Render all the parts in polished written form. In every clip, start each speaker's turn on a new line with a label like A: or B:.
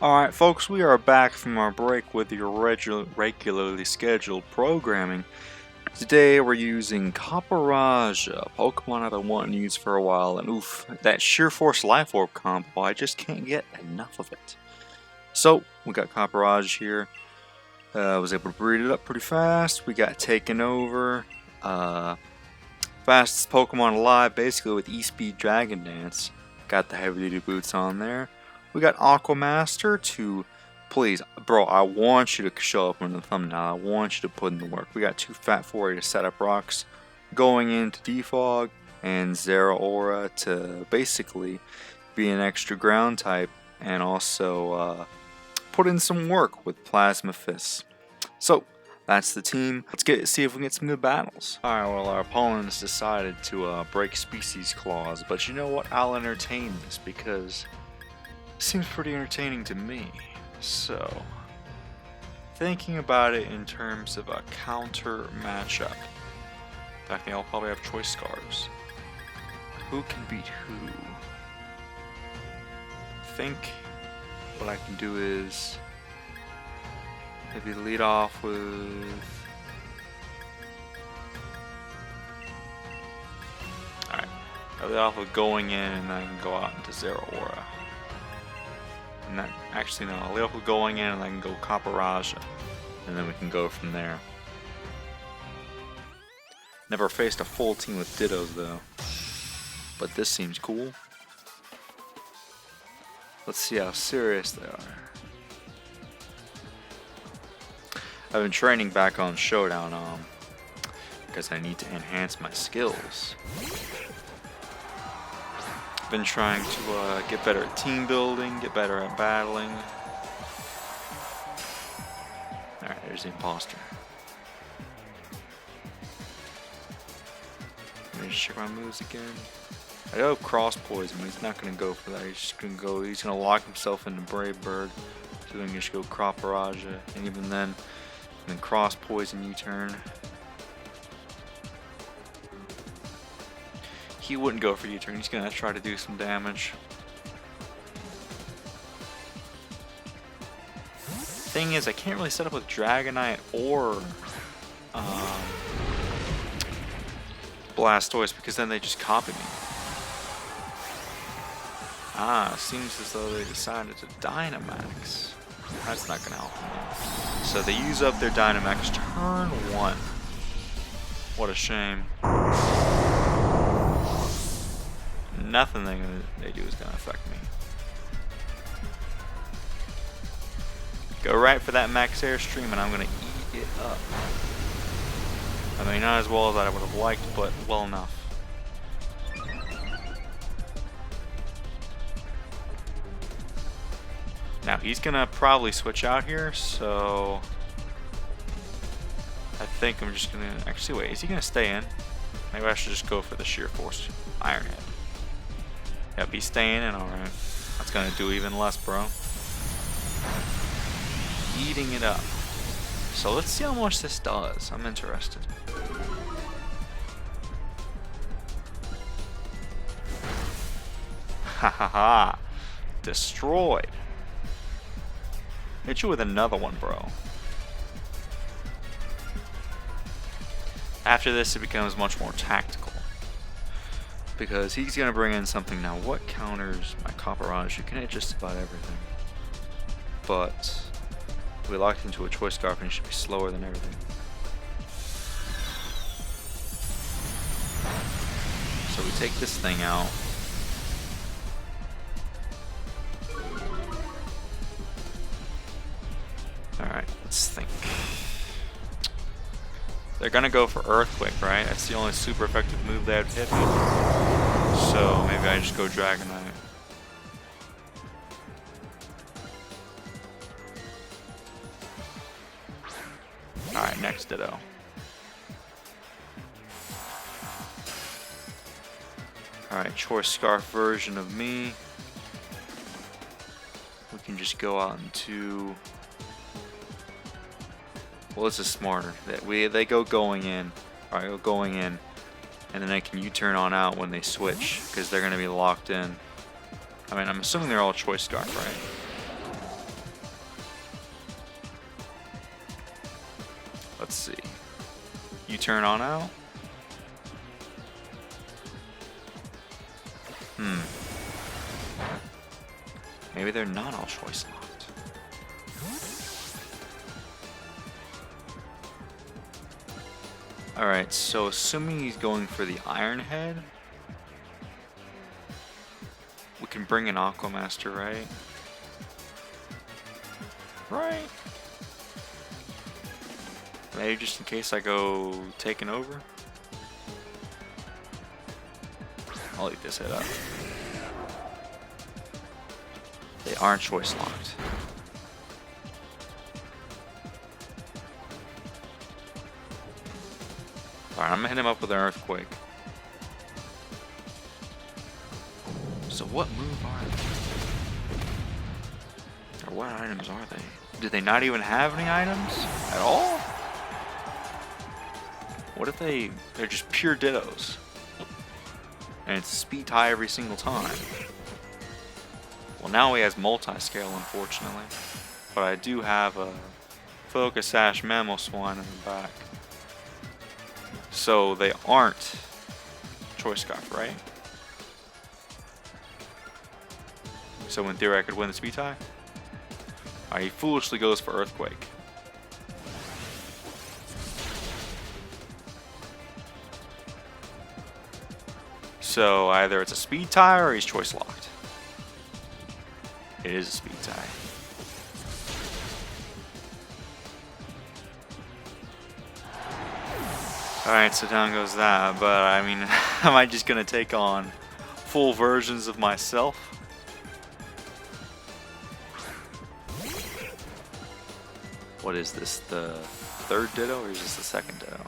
A: Alright folks, we are back from our break with your regularly scheduled programming. Today we're using Copperajah, Pokemon I've been wanting to use for a while, and oof, that Sheer Force Life Orb combo, I just can't get enough of it. So, we got Copperajah here. I was able to breed it up pretty fast. We got taken over. Fastest Pokemon alive, basically with E-Speed Dragon Dance. Got the heavy duty boots on there. We got Aquamaster to, please, bro, I want you to show up in the thumbnail. I want you to put in the work. We got 2 Fat 4 to set up rocks, going into Defog, and Zeraora to basically be an extra ground type, and also put in some work with Plasma Fists. So, that's the team. Let's see if we can get some good battles. Alright, well, our opponents decided to break Species Clause, but you know what? I'll entertain this because seems pretty entertaining to me. So, thinking about it in terms of a counter matchup. In fact, they all probably have choice scarves. Who can beat who? I think what I can do is maybe lead off with alright. I'll lead off with going in and then I can go out into Zeraora. And that, actually no, I'll lead off with going in and I can go Copperajah. And then we can go from there. Never faced a full team with Dittos though. But this seems cool. Let's see how serious they are. I've been training back on Showdown because I need to enhance my skills. Been trying to get better at team building, get better at battling. Alright, there's the imposter. Let me just check my moves again. I do have cross poison, but he's not gonna go for that. He's gonna lock himself into Brave Bird. So then just go Copperajah, and even then cross poison U-turn. He wouldn't go for U-turn, he's gonna try to do some damage. Thing is, I can't really set up with Dragonite or Blastoise because then they just copy me. Seems as though they decided to Dynamax. That's not gonna help me. So they use up their Dynamax turn 1. What a shame. Nothing they do is gonna affect me. Go right for that max airstream and I'm gonna eat it up. I mean, not as well as I would have liked, but well enough. Now he's gonna probably switch out here, so I think I'm just gonna actually wait. Is he gonna stay in? Maybe I should just go for the Sheer Force Iron Head. Yep, he's staying in. All right, that's gonna do even less, bro. Eating it up. So let's see how much this does. I'm interested. Ha ha ha! Destroyed. Hit you with another one, bro. After this, it becomes much more tactical. Because he's going to bring in something now. What counters my Copperajah? You can hit just about everything. But we locked into a choice scarf and he should be slower than everything. So we take this thing out. Alright, let's think. They're gonna go for Earthquake, right? That's the only super effective move they have hit me. So maybe I just go Dragonite. Alright, next Ditto. Alright, Choice Scarf version of me. We can just go out into... Well, this is smarter. They go going in. Alright, go going in. And then they can U-turn on out when they switch, because they're going to be locked in. I mean, I'm assuming they're all choice scarf, right? Let's see. You turn on out. Maybe they're not all choice locked. Alright, so assuming he's going for the Iron Head, we can bring an Aquamaster, right? Right. Maybe just in case I go taking over. I'll leave this head up. They aren't choice locked. Alright, I'm gonna hit him up with an Earthquake. So what move are they? Or what items are they? Do they not even have any items at all? What if they're just pure dittos? And it's speed tie every single time. Well, now he has multi-scale, unfortunately. But I do have a SwSh Mammal Swine in the back. So they aren't choice scarf, right? So in theory I could win the speed tie? Alright, he foolishly goes for Earthquake. So either it's a speed tie or he's choice locked. It is a speed tie. Alright, so down goes that, but I mean, am I just gonna take on full versions of myself? What is this, the third ditto or is this the second ditto?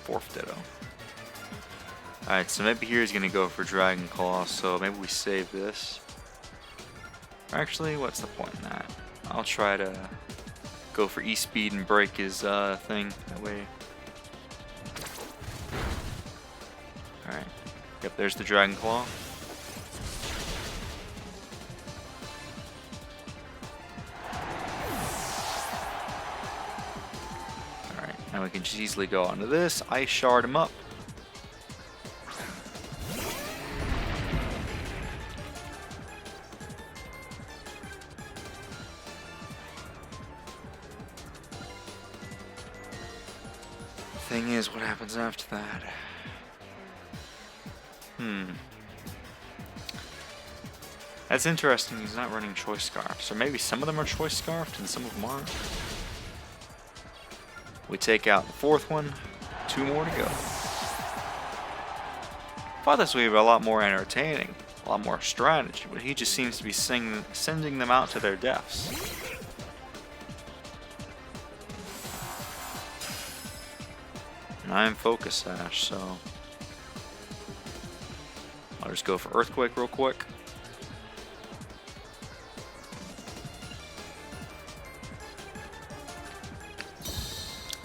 A: Fourth ditto. Alright, so maybe here he's gonna go for Dragon Claw, so maybe we save this. Actually, what's the point in that? I'll try to go for E-Speed and break his thing, that way. Alright, yep, there's the Dragon Claw. Now we can just easily go onto this, Ice Shard him up. Thing is, what happens after that? That's interesting, he's not running choice scarf. So maybe some of them are choice scarfed and some of them aren't. We take out the fourth one, 2 more to go. Thought this would be a lot more entertaining, a lot more strategy, but he just seems to be sending them out to their deaths. And I'm SwSh, so I'll just go for Earthquake real quick.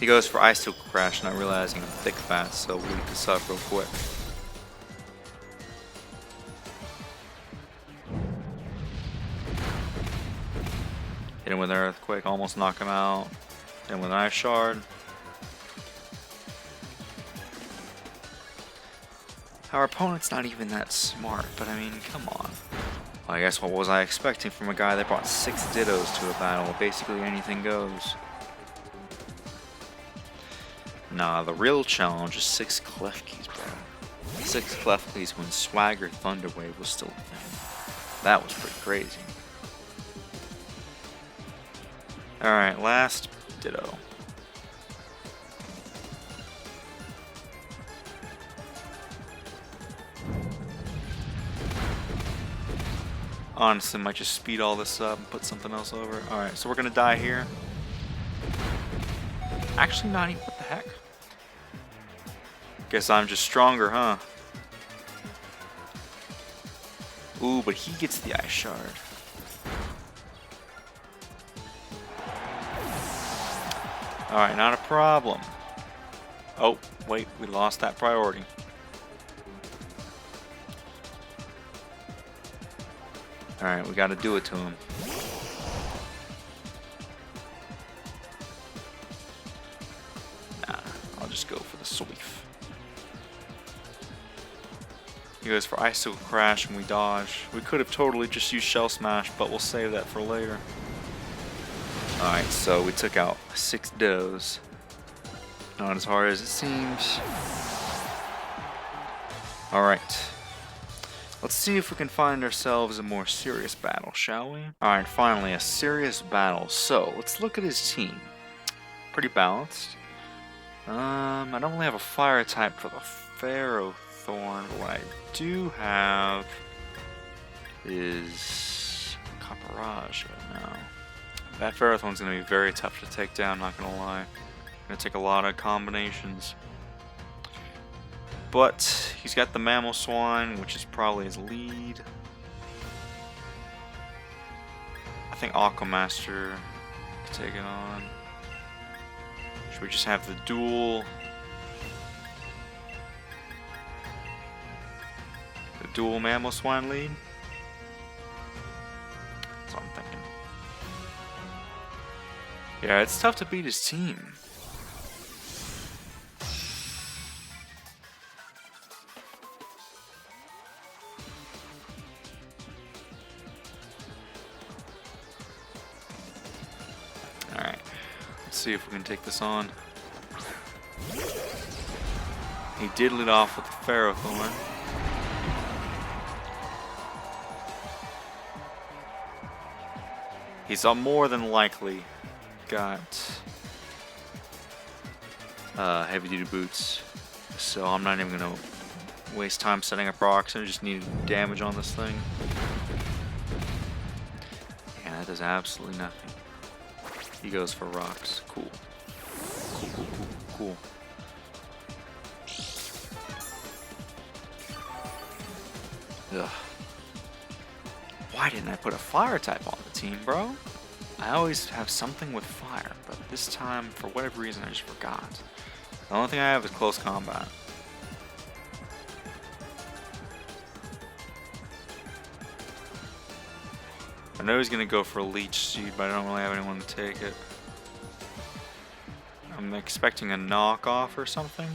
A: He goes for Icicle Crash, not realizing I'm thick fast, so we'll leave this up real quick. Hit him with an Earthquake, almost knock him out. Hit him with an Ice Shard. Our opponent's not even that smart, but I mean, come on. Well, I guess what was I expecting from a guy that brought 6 dittos to a battle? Basically anything goes. Nah, the real challenge is 6 Klefkis, bro. 6 Klefkis when Swagger Thunderwave was still a thing. That was pretty crazy. Alright, last ditto. Honestly, might just speed all this up and put something else over. Alright, so we're gonna die here. Actually, not even. What the heck? Guess I'm just stronger, huh? Ooh, but he gets the Ice Shard. Alright, not a problem. Oh, wait, we lost that priority. Alright, we gotta do it to him. He goes for Icicle Crash and we dodge. We could have totally just used Shell Smash, but we'll save that for later. Alright, so we took out 6 does. Not as hard as it seems. Alright. Let's see if we can find ourselves a more serious battle, shall we? Alright, finally, a serious battle. So, let's look at his team. Pretty balanced. I don't really have a fire type for the Pharaoh Thorn, but what I do have is Copperajah now. That Pharaoh Thorn's going to be very tough to take down, not going to lie. Going to take a lot of combinations. But he's got the Mammal Swine, which is probably his lead. I think Aquamaster can take it on. Should we just have the dual? The dual Mammal Swine lead? That's what I'm thinking. Yeah, it's tough to beat his team. Alright, let's see if we can take this on. He did lead off with the Pharaoh Thorn. He's more than likely got heavy duty boots, so I'm not even gonna waste time setting up rocks. I just need damage on this thing. Yeah, that does absolutely nothing. He goes for rocks. Cool. Cool, cool, cool, cool. Ugh. Why didn't I put a fire type on the team, bro? I always have something with fire, but this time, for whatever reason, I just forgot. The only thing I have is close combat. I know he's gonna go for a Leech Seed, but I don't really have anyone to take it. I'm expecting a knockoff or something.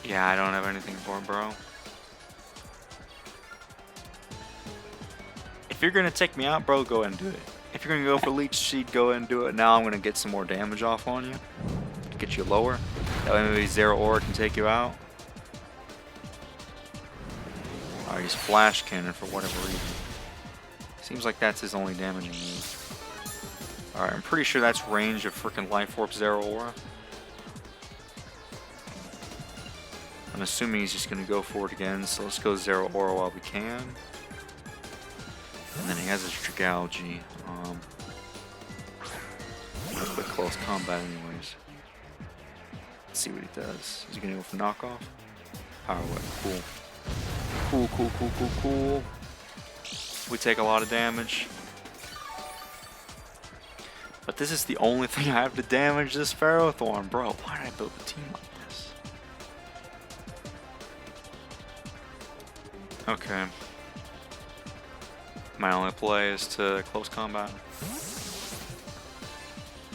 A: Yeah, I don't have anything for him, bro. If you're gonna take me out, bro, go ahead and do it. If you're gonna go for Leech Seed, go ahead and do it. Now I'm gonna get some more damage off on you. Get you lower. That way maybe Zero Aura can take you out. Alright, he's Flash Cannon for whatever reason. Seems like that's his only damaging move. Alright, I'm pretty sure that's range of freaking Life Orb Zero Aura. I'm assuming he's just going to go for it again, so let's go Zero Aura while we can. And then he has his Dragalge. That's quick close combat anyways. Let's see what he does. Is he going to go for knockoff? Power Whip, cool. Cool, cool, cool, cool, cool. We take a lot of damage. But this is the only thing I have to damage this Pharaoh Thorn, bro. Why did I build a team like this? Okay. My only play is to close combat.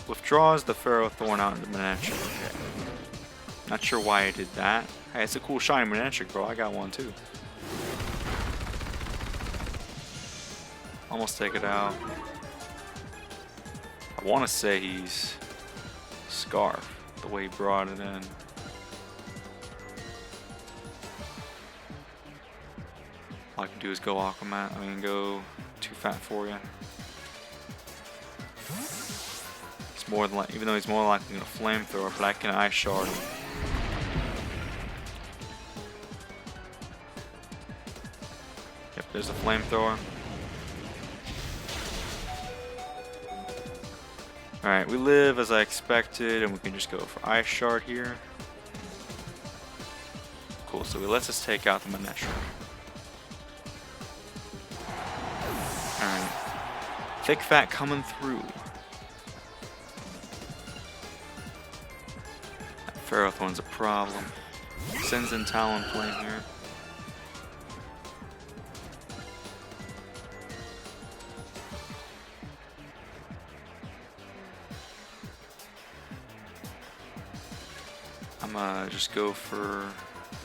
A: Withdraws the Pharaoh Thorn out into Manectric. Okay. Not sure why I did that. Hey, it's a cool shiny Manectric, bro. I got one too. Almost take it out. I want to say he's Scarf, the way he brought it in. All I can do is go Aquamat. I mean, go Too Fat for you. It's more than even though he's more likely gonna flamethrower, but I can Ice Shard him. Yep, there's a flamethrower. Alright, we live as I expected, and we can just go for Ice Shard here. Cool, so he lets us take out the Manectric. Alright. Thick Fat coming through. That Pharaoh Thorn's a problem. Sends in Talonflame here. I'm gonna just go for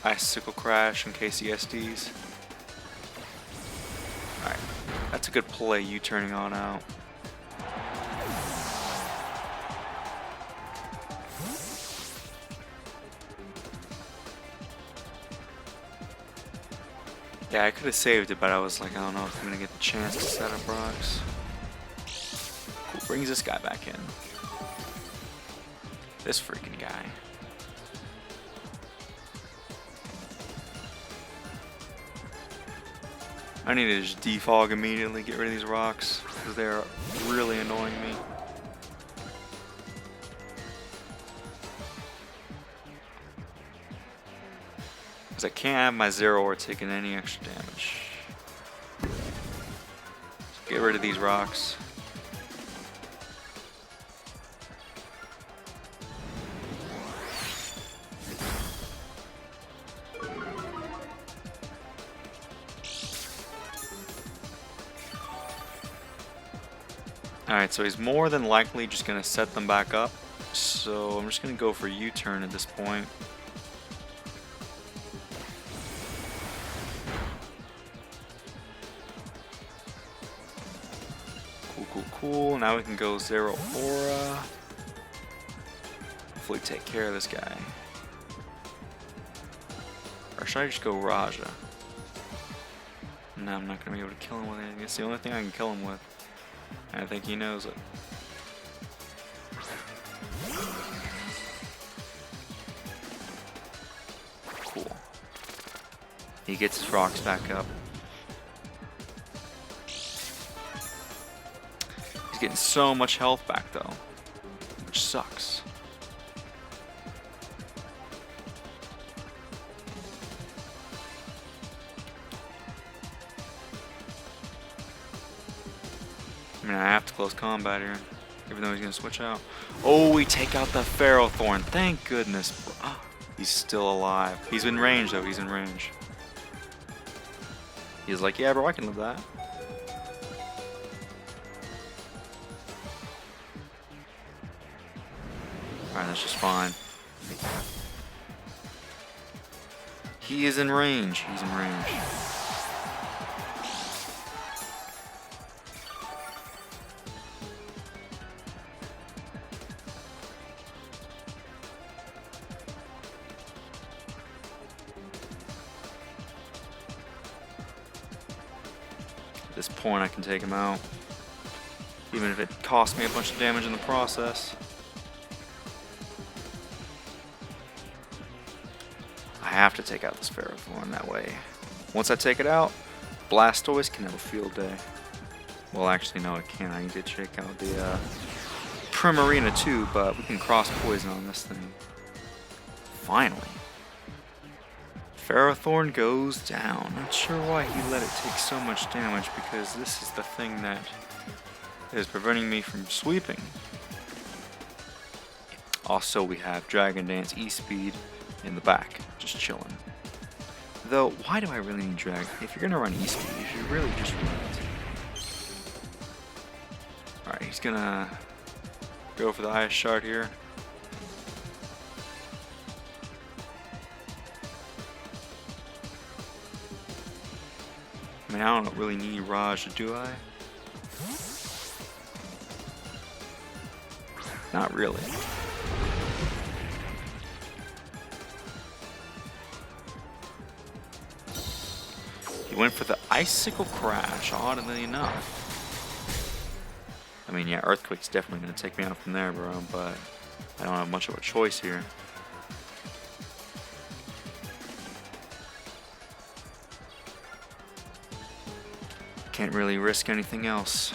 A: Icicle Crash in case he SDs. Alright, that's a good play, you turning on out. Yeah, I could have saved it, but I was like, I don't know if I'm gonna get the chance to set up rocks. Cool, brings this guy back in. This freaking guy. I need to just defog immediately, get rid of these rocks, because they're really annoying me. Because I can't have my zero or taking any extra damage. So get rid of these rocks. Alright, so he's more than likely just going to set them back up. So I'm just going to go for U-turn at this point. Cool. Now we can go Zero Aura. Hopefully take care of this guy. Or should I just go Raja? No, I'm not going to be able to kill him with anything. It's the only thing I can kill him with. And I think he knows it. Cool. He gets his rocks back up. He's getting so much health back though, which sucks. I mean, I have to close combat here, even though he's gonna switch out. Oh, we take out the Ferrothorn. Thank goodness. Oh, he's still alive. He's in range though. He's in range. He's like, yeah, bro, I can live that. Alright, that's just fine. He is in range. He's in range. At this point, I can take him out. Even if it costs me a bunch of damage in the process. I have to take out this Ferrothorn that way. Once I take it out, Blastoise can have a field day. Well, actually, no, it can't. I need to check out the Primarina too, but we can cross poison on this thing. Finally. Ferrothorn goes down. Not sure why he let it take so much damage, because this is the thing that is preventing me from sweeping. Also, we have Dragon Dance E-Speed in the back, just chilling. Though, why do I really need Dragon? If you're gonna run E-Speed, you should really just run it. Alright, he's gonna go for the Ice Shard here. I mean, I don't really need Raj, do I? Not really. He went for the Icicle Crash, oddly enough. I mean, yeah, Earthquake's definitely going to take me out from there, bro, but I don't have much of a choice here. Can't really risk anything else.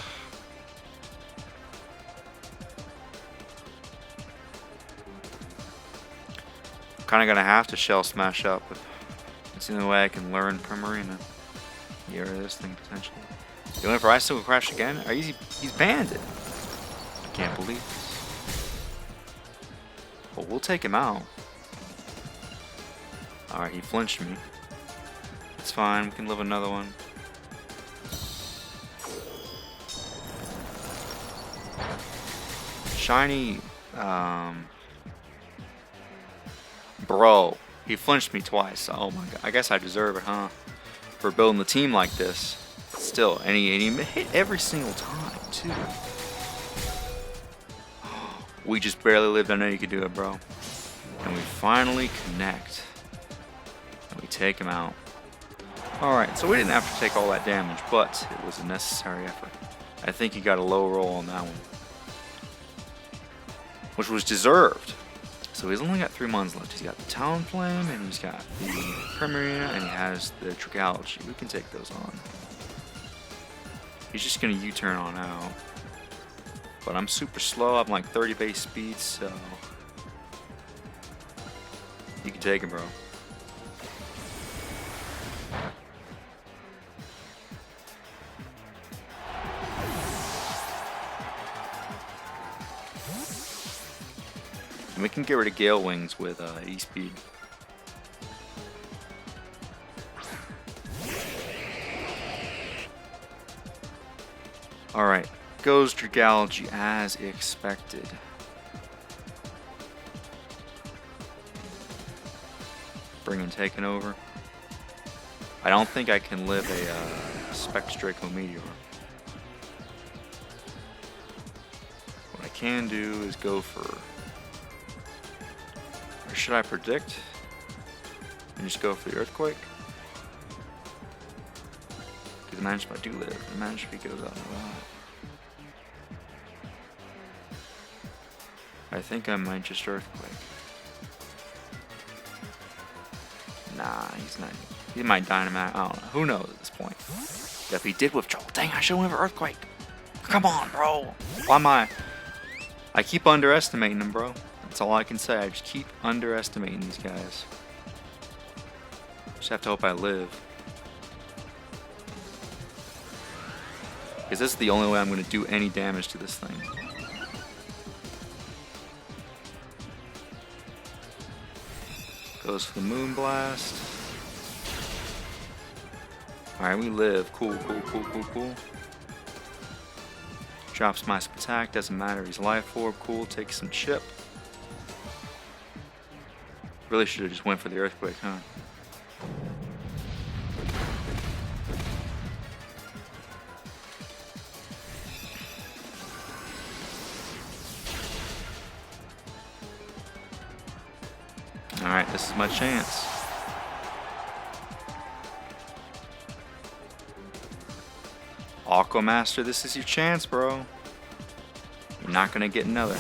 A: Kind of gonna have to Shell Smash up. It's the only way I can learn Primarina. Get rid of this thing potentially. You went for Icicle Crash again? He's banned it. I can't believe this. But we'll take him out. Alright, he flinched me. It's fine, we can live another one. Shiny, Bro, he flinched me twice. Oh my god. I guess I deserve it, huh? For building the team like this. But still, and he hit every single time, too. We just barely lived. I know you could do it, bro. And we finally connect. And we take him out. Alright, so we didn't have to take all that damage, but it was a necessary effort. I think he got a low roll on that one. Which was deserved. So he's only got 3 mons left. He's got the Talonflame, and he's got the Primarina, and he has the Trigalogy. We can take those on. He's just going to U-turn on out. But I'm super slow. I'm like 30 base speed, so... You can take him, bro. And we can get rid of Gale Wings with E-Speed. Alright, goes Trigalogy as expected. Bringing Taken over. I don't think I can live a Specs Draco Meteor. What I can do is go for... Or should I predict? And just go for the Earthquake? Because imagine if I do live. Imagine if he goes out and that. I think I might just Earthquake. Nah, he's not. He might Dynamite. I don't know. Who knows at this point? If he did withdraw. Dang, I should have went for Earthquake. Come on, bro. Why am I keep underestimating him, bro. That's all I can say. I just keep underestimating these guys. Just have to hope I live. Because this is the only way I'm going to do any damage to this thing. Goes for the Moonblast. Alright, we live. Cool, cool, cool, cool, cool. Drops my attack. Doesn't matter. He's Life Orb. Cool. Takes some chip. Really should have just went for the Earthquake, huh? Alright, this is my chance. Aquamaster, this is your chance, bro. You're not gonna get another.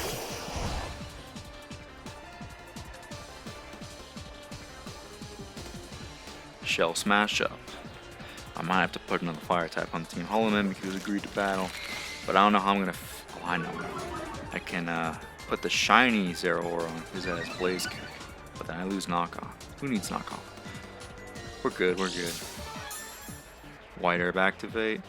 A: Shell Smash Up. I might have to put another fire type on the team. Hollow Mimikyu agreed to battle, but I don't know how I'm gonna. Oh, I know. I can put the shiny Zeraora on because it has Blaze Kick, but then I lose knockoff. Who needs knockoff? We're good. We're good. White Herb activate.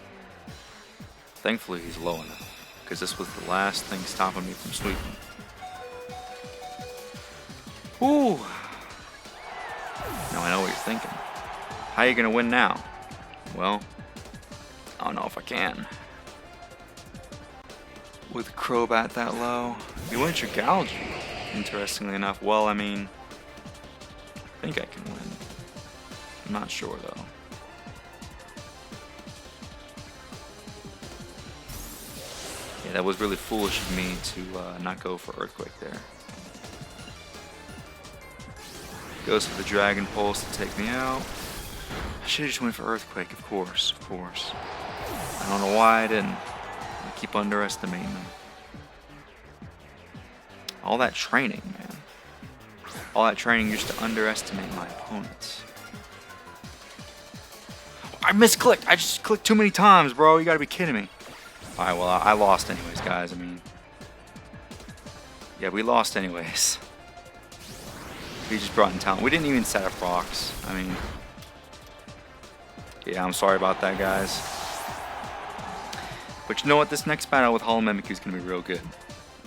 A: Thankfully he's low enough because this was the last thing stopping me from sweeping. Ooh. Now I know what you're thinking. How are you gonna win now? Well, I don't know if I can. With Crobat that low, you went your Trigalogy. Interestingly enough, well, I mean, I think I can win. I'm not sure though. Yeah, that was really foolish of me to not go for Earthquake there. Goes for the Dragon Pulse to take me out. I should have just went for Earthquake, of course, of course. I don't know why I didn't. I keep underestimating them. All that training, man. All that training just to underestimate my opponents. I misclicked. I just clicked too many times, bro. You gotta be kidding me. Alright, well, I lost anyways, guys. I mean, yeah, we lost anyways. We just brought in talent. We didn't even set up rocks. I mean, yeah, I'm sorry about that, guys. But you know what? This next battle with Hollow Mimikyu is going to be real good.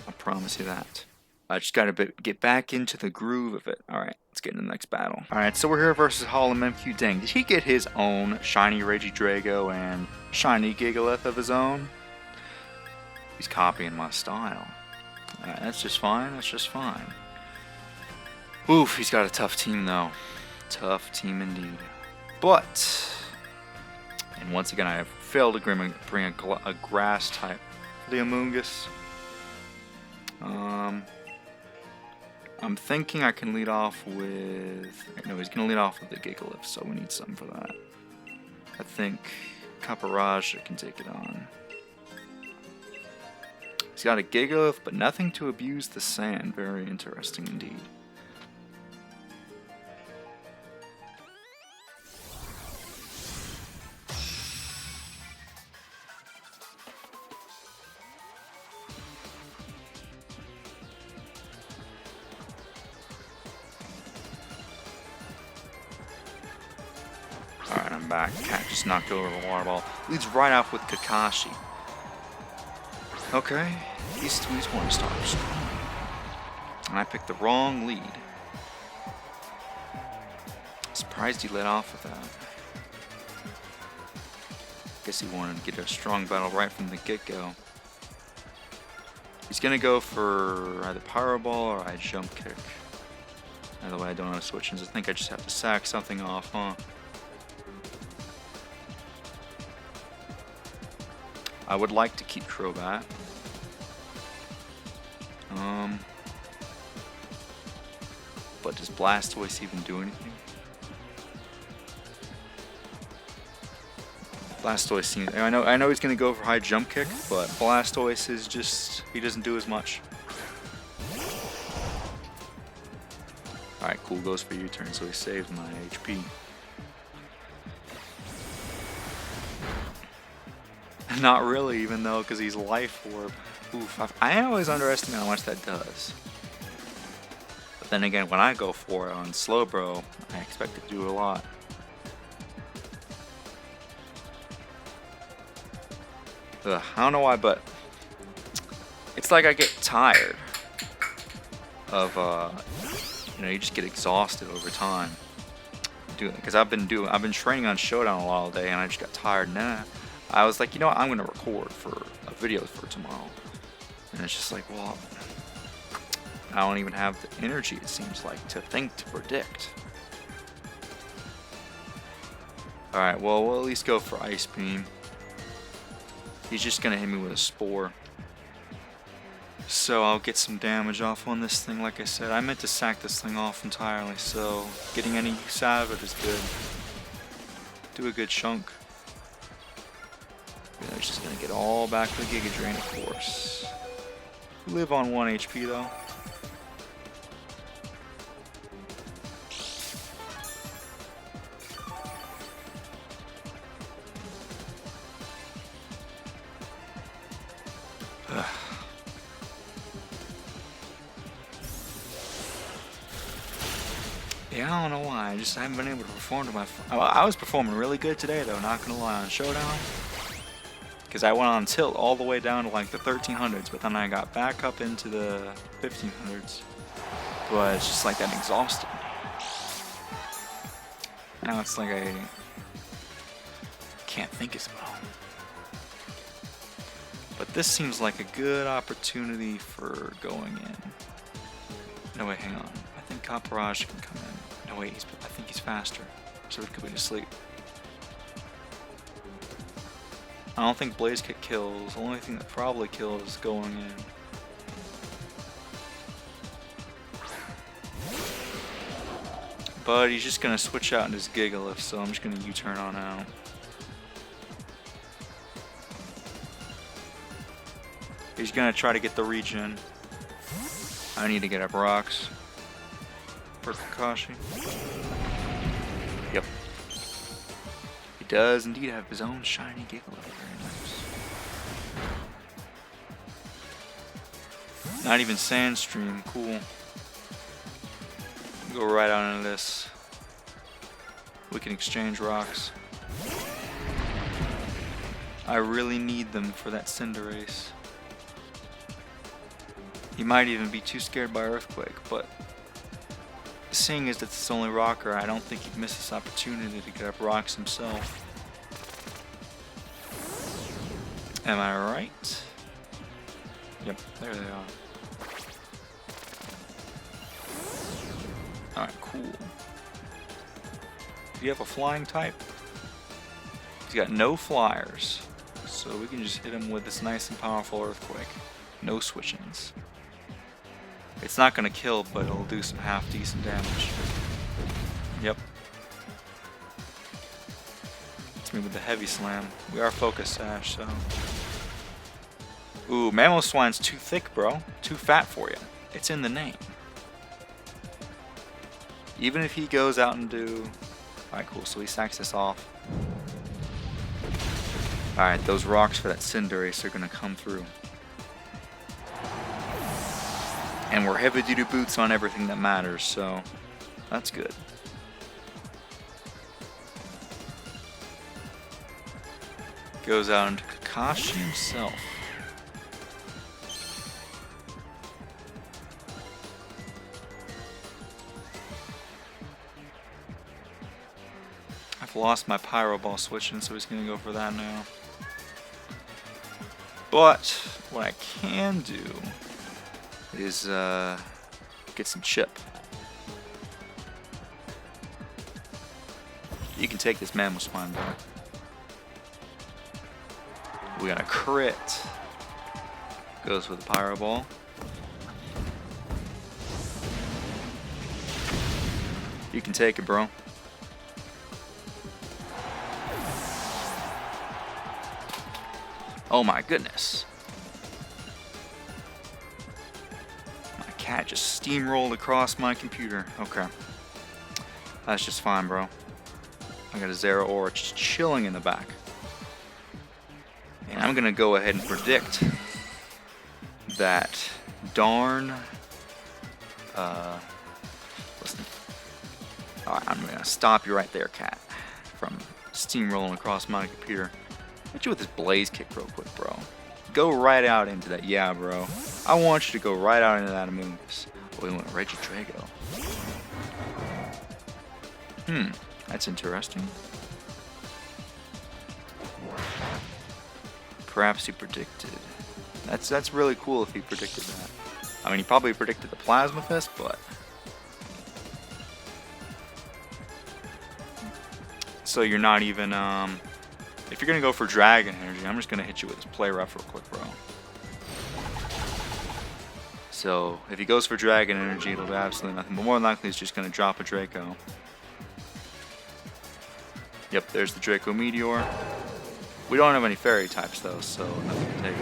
A: I promise you that. I just got to get back into the groove of it. Alright, let's get into the next battle. Alright, so we're here versus Hollow Mimikyu. Dang, did he get his own shiny Regidrago and shiny Gigalith of his own? He's copying my style. Alright, that's just fine. That's just fine. Oof, he's got a tough team though. Tough team indeed. But, and once again, I have failed to bring a grass type for the Amoonguss. I'm thinking I can lead off with... No, he's going to lead off with the Gigalith, so we need something for that. I think Copperajah can take it on. He's got a Gigalith, but nothing to abuse the sand. Very interesting indeed. Alright, I'm back. Cat just knocked over the water ball. Leads right off with Kakashi. Okay, these 1 stars. And I picked the wrong lead. Surprised he let off with that. Guess he wanted to get a strong battle right from the get-go. He's gonna go for either Pyro Ball or I Jump Kick. Either way, I don't know how to switch. I think I just have to sack something off, huh? I would like to keep Crobat. But does Blastoise even do anything? Blastoise seems... I know he's gonna go for high jump kick, but Blastoise is just... he doesn't do as much. Alright, cool, goes for U-turn, so he saves my HP. Not really, even though, because he's Life Orb. Oof, I always underestimate how much that does. But then again, when I go for it on Slowbro, I expect it to do a lot. Ugh, I don't know why, but it's like I get tired of, you know, you just get exhausted over time. Because I've been training on Showdown all day, and I just got tired. Nah. I was like, you know what, I'm going to record for a video for tomorrow. And it's just like, well, I don't even have the energy, it seems like, to think, to predict. Alright, well, we'll at least go for Ice Beam. He's just going to hit me with a Spore. So I'll get some damage off on this thing, like I said. I meant to sack this thing off entirely, so getting any Savage is good. Do a good chunk. It's just gonna get all back to the Giga Drain, of course. Live on 1 HP though. Yeah, I don't know why. I haven't been able to perform to my... I was performing really good today though, not gonna lie, on Showdown. Because I went on tilt all the way down to like the 1300s, but then I got back up into the 1500s. But it's just like that exhausted. Now it's like I can't think as well. But this seems like a good opportunity for going in. No, wait, hang on. I think Copperajah can come in. No, wait, I think he's faster. So he could be asleep. I don't think Blaze Kick kills. The only thing that probably kills is going in. But he's just going to switch out in his Gigalith, so I'm just going to U-turn on out. He's going to try to get the regen. I need to get up rocks for Kakashi. Yep. He does indeed have his own shiny Gigalith. Very nice. Not even Sandstream. Cool. Go right on into this. We can exchange rocks. I really need them for that Cinderace. He might even be too scared by Earthquake, but seeing as it's only Rocker, I don't think he'd miss this opportunity to get up rocks himself. Am I right? Yep, there they are. Alright, cool. Do you have a flying type? He's got no flyers. So we can just hit him with this nice and powerful earthquake. No switch-ins. It's not going to kill, but it'll do some half-decent damage. Yep. It's me with the heavy slam. We are focused SwSh, so... Ooh, Mammal Swine's too thick, bro. Too fat for you. It's in the name. Even if he goes out and do... Alright, cool. So he sacks this off. Alright, those rocks for that Cinderace are going to come through. And we're heavy-duty boots on everything that matters, so that's good. Goes out into Kakashi himself. I've lost my Pyro Ball switching, so he's going to go for that now. But what I can do is get some chip. You can take this Mammal Spine, bro. We got a crit. Goes with the Pyro Ball. You can take it, bro. Oh my goodness. My cat just steamrolled across my computer. Okay. That's just fine, bro. I got a Zero Aura just chilling in the back. And I'm gonna go ahead and predict that darn listen. Alright, I'm gonna stop you right there, cat, from steamrolling across my computer. Hit you with this Blaze Kick real quick, bro. Go right out into that. Yeah, bro. I want you to go right out into that Amoonguss. Oh, we went Regidrago. That's interesting. Perhaps he predicted. That's really cool if he predicted that. I mean, he probably predicted the Plasma Fist, but... So you're not even, if you're going to go for Dragon Energy, I'm just going to hit you with this Play Rough real quick, bro. So, if he goes for Dragon Energy, it'll do absolutely nothing. But more than likely, he's just going to drop a Draco. Yep, there's the Draco Meteor. We don't have any Fairy types, though, so nothing to take.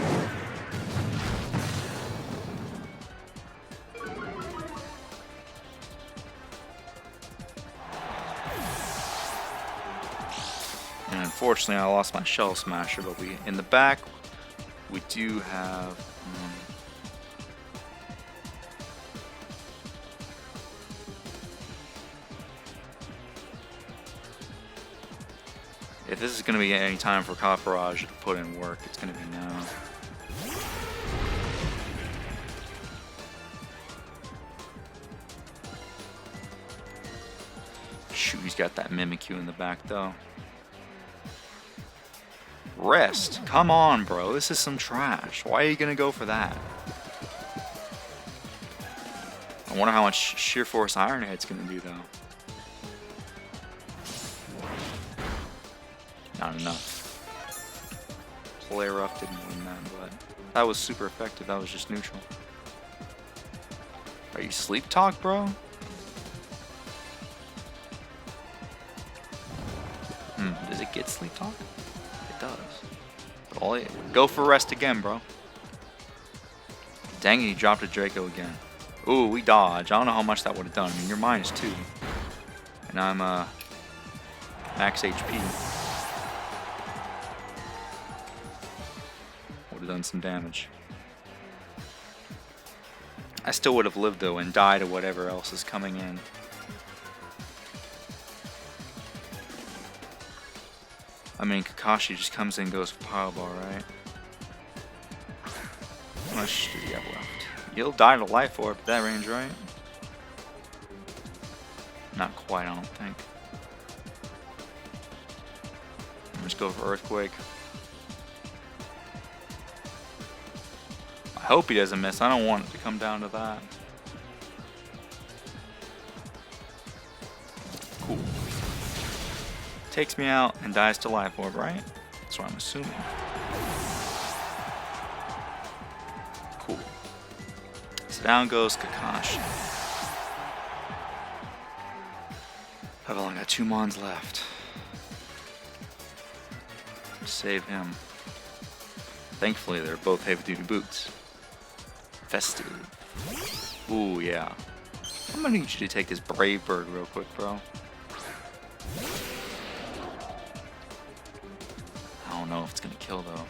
A: And unfortunately, I lost my Shell Smasher, but in the back, we do have... if this is going to be any time for Copperajah to put in work, it's going to be now. Shoot, he's got that Mimikyu in the back, though. Rest. Come on, bro. This is some trash. Why are you going to go for that? I wonder how much Sheer Force Iron Head's going to do, though. Not enough. Play Rough didn't win that, but that was super effective. That was just neutral. Are you Sleep Talk, bro? Does it get Sleep Talk? It does. But go for Rest again, bro. Dang it, he dropped a Draco again. Ooh, we dodge. I don't know how much that would have done. I mean, you're -2. And I'm max HP. Would have done some damage. I still would have lived, though, and died to whatever else is coming in. I mean, Kakashi just comes in and goes for Powerball, right? How much do you have left? You'll die to Life Orb at that range, right? Not quite, I don't think. Let's go for Earthquake. I hope he doesn't miss. I don't want it to come down to that. takes me out, and dies to Life Orb, right? That's what I'm assuming. Cool. So down goes Kakashi. I've only got 2 Mons left. Save him. Thankfully, they're both heavy-duty boots. Festive. Ooh, yeah. I'm gonna need you to take this Brave Bird real quick, bro. I don't know if it's gonna kill, though.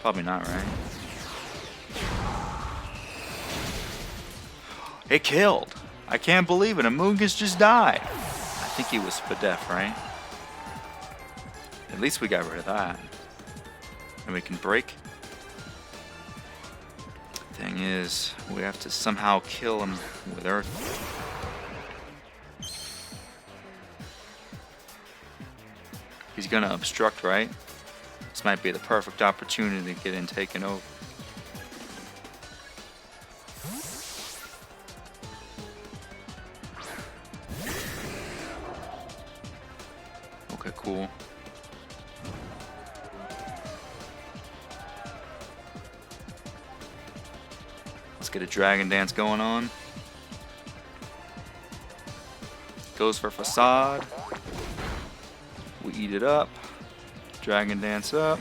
A: Probably not, right? It killed! I can't believe it. Amoonguss just died. I think he was Spadef, right? At least we got rid of that. And we can break. Thing is, we have to somehow kill him with Earth. He's gonna obstruct, right? This might be the perfect opportunity to get in taken over. Okay, cool. Let's get a Dragon Dance going on. Goes for Facade. We eat it up. Dragon Dance up.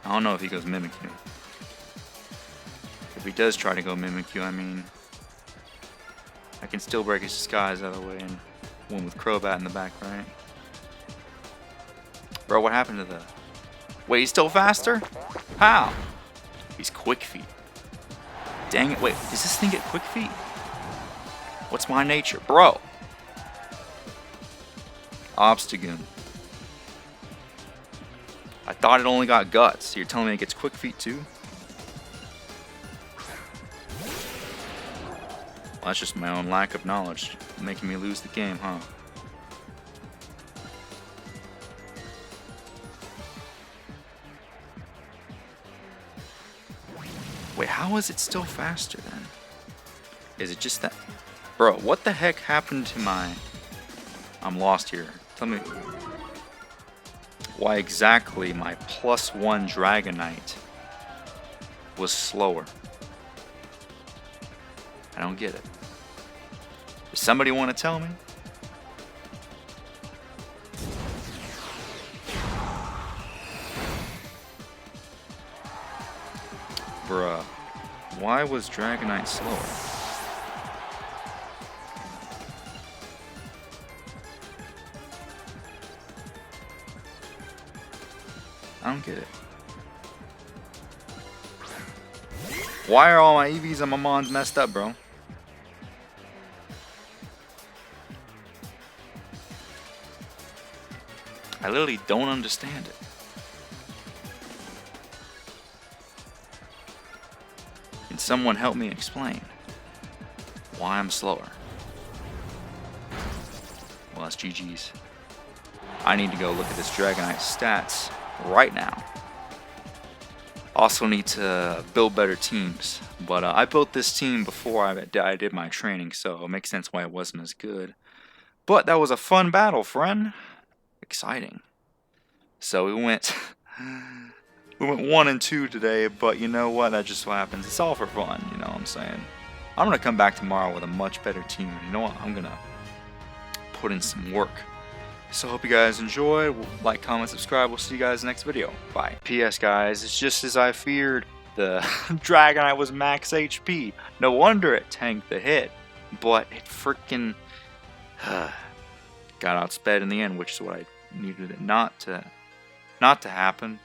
A: I don't know if he goes Mimikyu. If he does try to go Mimikyu, I mean, I can still break his disguise out of the way and one with Crobat in the back, right? Bro, what happened to the... Wait, he's still faster? How? He's Quick Feet. Dang it, wait, does this thing get Quick Feet? What's my nature? Bro! Obstagoon. I thought it only got Guts. So you're telling me it gets Quick Feet too? Well, that's just my own lack of knowledge making me lose the game, huh? Wait, how is it still faster then? Is it just that... Bro, what the heck happened to my... I'm lost here. Tell me why exactly my +1 Dragonite was slower. I don't get it. Does somebody want to tell me? Bruh, why was Dragonite slower? I don't get it. Why are all my EVs and my Mons messed up, bro? I literally don't understand it. Can someone help me explain why I'm slower? Well, that's GG's. I need to go look at this Dragonite stats right now. Also need to build better teams, but I built this team before I did my training, so it makes sense why it wasn't as good. But that was a fun battle, friend. Exciting. So we went 1 and 2 today, but you know what? That just so happens. It's all for fun, you know what I'm saying? I'm gonna come back tomorrow with a much better team. You know what? I'm gonna put in some work. So hope you guys enjoy. Like, comment, subscribe. We'll see you guys next video. Bye. P.S. guys, it's just as I feared. The Dragonite was max HP. No wonder it tanked the hit. But it freaking got outsped in the end, which is what I needed it not to happen.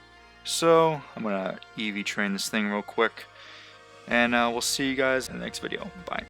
A: So I'm gonna EV train this thing real quick. And we'll see you guys in the next video. Bye.